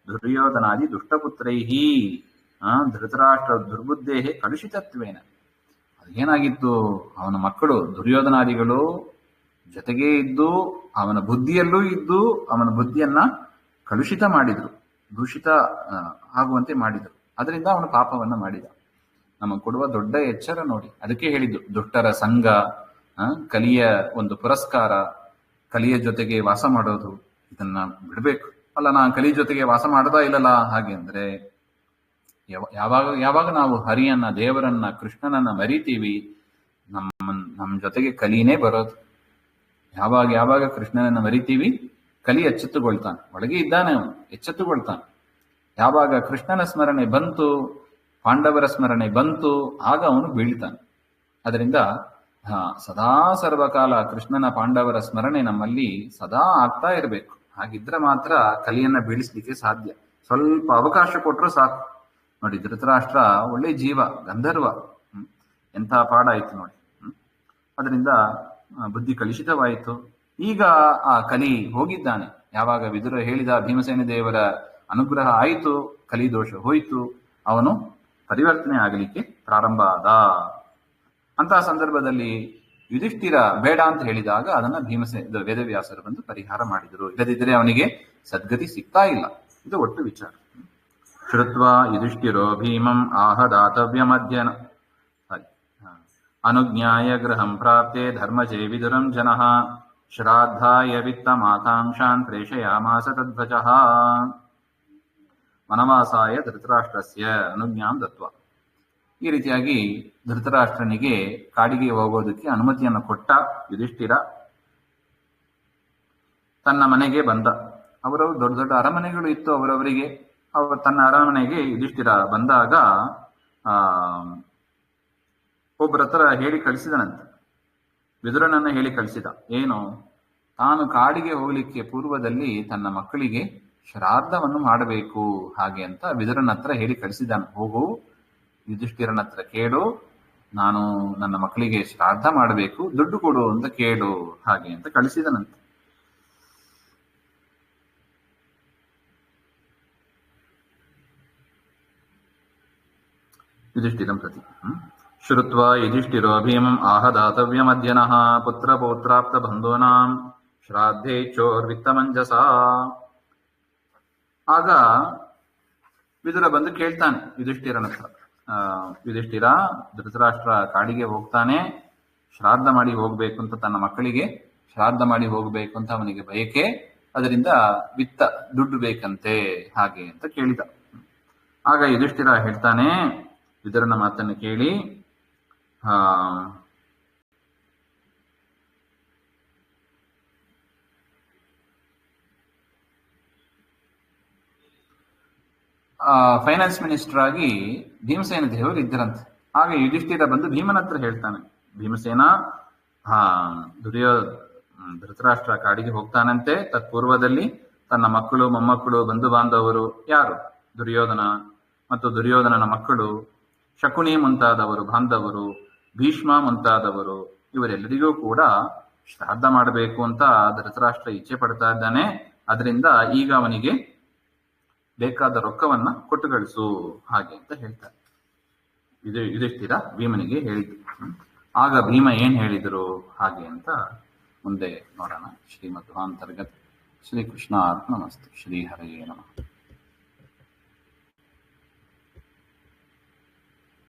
ದುರ್ಯೋಧನಾದಿ ದುಷ್ಟಪುತ್ರೈಹಿ ಧೃತರಾಷ್ಟ್ರ ದುರ್ಬುದ್ಧೇಹೇ ಕಲುಷಿತತ್ವೇನ. ಅದೇನಾಗಿತ್ತು, ಅವನ ಮಕ್ಕಳು ದುರ್ಯೋಧನಾದಿಗಳು ಜೊತೆಗೇ ಇದ್ದು ಅವನ ಬುದ್ಧಿಯಲ್ಲೂ ಇದ್ದು ಅವನ ಬುದ್ಧಿಯನ್ನ ಕಲುಷಿತ ಮಾಡಿದ್ರು, ದೂಷಿತ ಆಗುವಂತೆ ಮಾಡಿದರು. ಅದರಿಂದ ಅವನು ಪಾಪವನ್ನ ಮಾಡಿದ. ನಮಗೆ ಕೊಡುವ ದೊಡ್ಡ ಎಚ್ಚರ ನೋಡಿ. ಅದಕ್ಕೆ ಹೇಳಿದ್ದು, ದುಷ್ಟರ ಸಂಘ, ಕಲಿಯ ಒಂದು ಪುರಸ್ಕಾರ, ಕಲಿಯ ಜೊತೆಗೆ ವಾಸ ಮಾಡೋದು, ಇದನ್ನ ಬಿಡಬೇಕು. ಅಲ್ಲ, ನಾನು ಕಲಿಯ ಜೊತೆಗೆ ವಾಸ ಮಾಡ್ತಾ ಇಲ್ಲಲ್ಲ ಹಾಗೆ ಅಂದ್ರೆ ಯಾವಾಗ ನಾವು ಹರಿಯನ್ನ, ದೇವರನ್ನ, ಕೃಷ್ಣನನ್ನ ಮರಿತೀವಿ, ನಮ್ಮ ಜೊತೆಗೆ ಕಲಿನೇ ಬರೋದು. ಯಾವಾಗ ಕೃಷ್ಣನನ್ನ ಮರಿತೀವಿ, ಕಲಿ ಎಚ್ಚೆತ್ತುಕೊಳ್ತಾನೆ. ಒಳಗೆ ಇದ್ದಾನೆ ಅವನು, ಎಚ್ಚೆತ್ತುಕೊಳ್ತಾನೆ. ಯಾವಾಗ ಕೃಷ್ಣನ ಸ್ಮರಣೆ ಬಂತು, ಪಾಂಡವರ ಸ್ಮರಣೆ ಬಂತು, ಆಗ ಅವನು ಬೀಳ್ತಾನೆ. ಅದರಿಂದ ಸದಾ ಸರ್ವಕಾಲ ಕೃಷ್ಣನ, ಪಾಂಡವರ ಸ್ಮರಣೆ ನಮ್ಮಲ್ಲಿ ಸದಾ ಆಗ್ತಾ ಇರಬೇಕು. ಹಾಗಿದ್ರೆ ಮಾತ್ರ ಕಲಿಯನ್ನ ಬೀಳಿಸ್ಲಿಕ್ಕೆ ಸಾಧ್ಯ. ಸ್ವಲ್ಪ ಅವಕಾಶ ಕೊಟ್ಟರು ಸಾಕು. ನೋಡಿ, ಧೃತರಾಷ್ಟ್ರ ಒಳ್ಳೆ ಜೀವ, ಗಂಧರ್ವ, ಎಂಥ ಪಾಡಾಯ್ತು ನೋಡಿ. ಅದರಿಂದ ಬುದ್ಧಿ ಕಲುಷಿತವಾಯಿತು. ಈಗ ಆ ಕಲಿ ಹೋಗಿದ್ದಾನೆ. ಯಾವಾಗ ವಿದುರ ಹೇಳಿದ, ಭೀಮಸೇನ ದೇವರ ಅನುಗ್ರಹ ಆಯಿತು, ಕಲಿ ದೋಷ ಹೋಯಿತು, ಅವನು ಪರಿವರ್ತನೆ ಆಗಲಿಕ್ಕೆ ಪ್ರಾರಂಭ ಆದ. ಅಂತಹ ಸಂದರ್ಭದಲ್ಲಿ ಯುಧಿಷ್ಠಿರ ಬೇಡ ಅಂತ ಹೇಳಿದಾಗ ಅದನ್ನ ವೇದವ್ಯಾಸರು ಬಂದು ಪರಿಹಾರ ಮಾಡಿದರು. ಇಲ್ಲದಿದ್ದರೆ ಅವನಿಗೆ ಸದ್ಗತಿ ಸಿಗ್ತಾ ಇಲ್ಲ. ಇದು ಒಟ್ಟು ವಿಚಾರ. ಶ್ರುತ್ವಾ ಯುಧಿಷ್ಠಿರೋ ಭೀಮಂ ಆಹದಾತವ್ಯ ಮಧ್ಯನ ಅನುಜ್ಞಾಯ ಗೃಹಂ ಪ್ರಾಪ್ತೆ ಧರ್ಮಜೇ ವಿದುರಂ ಜನಃ ಶ್ರಾದ್ದಾಯ ವಿತ್ತಮಾಕಾಂಕ್ಷಾನ್ ಪ್ರೇಷಯಾಮಾಸ ತದ್ವಚಃ. ವನವಾಸಾಯ ಧೃತರಾಷ್ಟ್ರಸ್ಯ ಅನುಜ್ಞಾಂ ದತ್ವಾ. ಈ ರೀತಿಯಾಗಿ ಧೃತರಾಷ್ಟ್ರನಿಗೆ ಕಾಡಿಗೆ ಹೋಗೋದಕ್ಕೆ ಅನುಮತಿಯನ್ನು ಕೊಟ್ಟ ಯುಧಿಷ್ಠಿರ. ತನ್ನ ಮನೆಗೆ ಬಂದ. ಅವರವರು ದೊಡ್ಡ ದೊಡ್ಡ ಅರಮನೆಗಳು ಇತ್ತು ಅವರವರಿಗೆ. ತನ್ನ ಅರಮನೆಗೆ ಯುಧಿಷ್ಠಿರ ಬಂದಾಗ ಆ ಒಬ್ಬರ ಹತ್ರ ಹೇಳಿ ಕಳಿಸಿದನಂತೆ, ವಿದುರನನ್ನ ಹೇಳಿ ಕಳಿಸಿದ. ಏನು, ತಾನು ಕಾಡಿಗೆ ಹೋಗ್ಲಿಕ್ಕೆ ಪೂರ್ವದಲ್ಲಿ ತನ್ನ ಮಕ್ಕಳಿಗೆ ಶ್ರಾದ್ದವನ್ನು ಮಾಡಬೇಕು ಹಾಗೆ ಅಂತ ವಿದುರನ ಹತ್ರ ಹೇಳಿ ಕಳಿಸಿದಾನೆ. ಹೋಗು ಯುಧಿಷ್ಠಿರನ ಹತ್ರ ಕೇಳು, ನಾನು ನನ್ನ ಮಕ್ಕಳಿಗೆ ಶ್ರಾದ್ದ ಮಾಡಬೇಕು, ದುಡ್ಡು ಕೊಡು ಅಂತ ಕೇಳು ಹಾಗೆ ಅಂತ ಕಳಿಸಿದನಂತೆ. ಯುಧಿಷ್ಠಿರಂ ಪ್ರತಿ ಶ್ರುತ್ವ ಯುಧಿಷ್ಠಿರೋ ಭೀಮಂ ಆಹದಾತವ್ಯಮದ್ಯನಃ ಪುತ್ರ ಪೌತ್ರಾಪ್ತ ಬಂಧೂನಾಂ ಶ್ರಾದ್ಧೇ ಚೋರ್ವಿತ್ತಮಂಜಸ. ಆಗ ವಿದುರ ಬಂದು ಕೇಳ್ತಾನೆ ಯುಧಿಷ್ಠಿರನ ಹತ್ರ, ಯುಧಿಷ್ಠಿರ, ಧೃತರಾಷ್ಟ್ರ ಕಾಡಿಗೆ ಹೋಗ್ತಾನೆ, ಶ್ರಾದ್ದ ಮಾಡಿ ಹೋಗ್ಬೇಕು ಅಂತ, ತನ್ನ ಮಕ್ಕಳಿಗೆ ಶ್ರಾದ್ದ ಮಾಡಿ ಹೋಗ್ಬೇಕು ಅಂತ ಅವನಿಗೆ ಬಯಕೆ, ಅದರಿಂದ ವಿತ್ತ ದುಡ್ಡು ಬೇಕಂತೆ ಹಾಗೆ ಅಂತ ಕೇಳಿದ. ಆಗ ಯುಧಿಷ್ಠಿರ ಹೇಳ್ತಾನೆ, ವಿದುರನ ಮಾತನ್ನು ಕೇಳಿ, ಫೈನಾನ್ಸ್ ಮಿನಿಸ್ಟರ್ ಆಗಿ ಭೀಮಸೇನ ದೇವರು ಇದ್ದರಂತೆ. ಆಗ ಯುಧಿಷ್ಠಿರ ಬಂದು ಭೀಮನ ಹತ್ರ ಹೇಳ್ತಾನೆ, ಭೀಮಸೇನ, ಧೃತರಾಷ್ಟ್ರ ಕಾಡಿಗೆ ಹೋಗ್ತಾನಂತೆ, ತತ್ಪೂರ್ವದಲ್ಲಿ ತನ್ನ ಮಕ್ಕಳು ಮೊಮ್ಮಕ್ಕಳು ಬಂಧು ಬಾಂಧವರು ಯಾರು, ದುರ್ಯೋಧನ ಮತ್ತು ದುರ್ಯೋಧನನ ಮಕ್ಕಳು, ಶಕುನಿ ಮುಂತಾದವರು ಬಾಂಧವರು, ಭೀಷ್ಮ ಮುಂತಾದವರು, ಇವರೆಲ್ಲರಿಗೂ ಕೂಡ ಶ್ರಾದ್ದ ಮಾಡಬೇಕು ಅಂತ ಧೃತರಾಷ್ಟ್ರ ಇಚ್ಛೆ ಪಡ್ತಾ ಇದ್ದಾನೆ. ಅದರಿಂದ ಈಗ ಅವನಿಗೆ ಬೇಕಾದ ರೊಕ್ಕವನ್ನ ಕೊಟ್ಟು ಕಳಿಸು ಹಾಗೆ ಅಂತ ಹೇಳ್ತಾರೆ. ಯುಧಿಷ್ಠಿರ ಭೀಮನಿಗೆ ಹೇಳಿದ್ರು. ಆಗ ಭೀಮ ಏನ್ ಹೇಳಿದ್ರು ಹಾಗೆ ಅಂತ ಮುಂದೆ ನೋಡೋಣ. ಶ್ರೀಮಧ್ವಾಂತರ್ಗತ ಶ್ರೀ ಕೃಷ್ಣ ಅರ್ಪಣಮಸ್ತು. ಶ್ರೀ ಹರಯೇ ನಮಃ.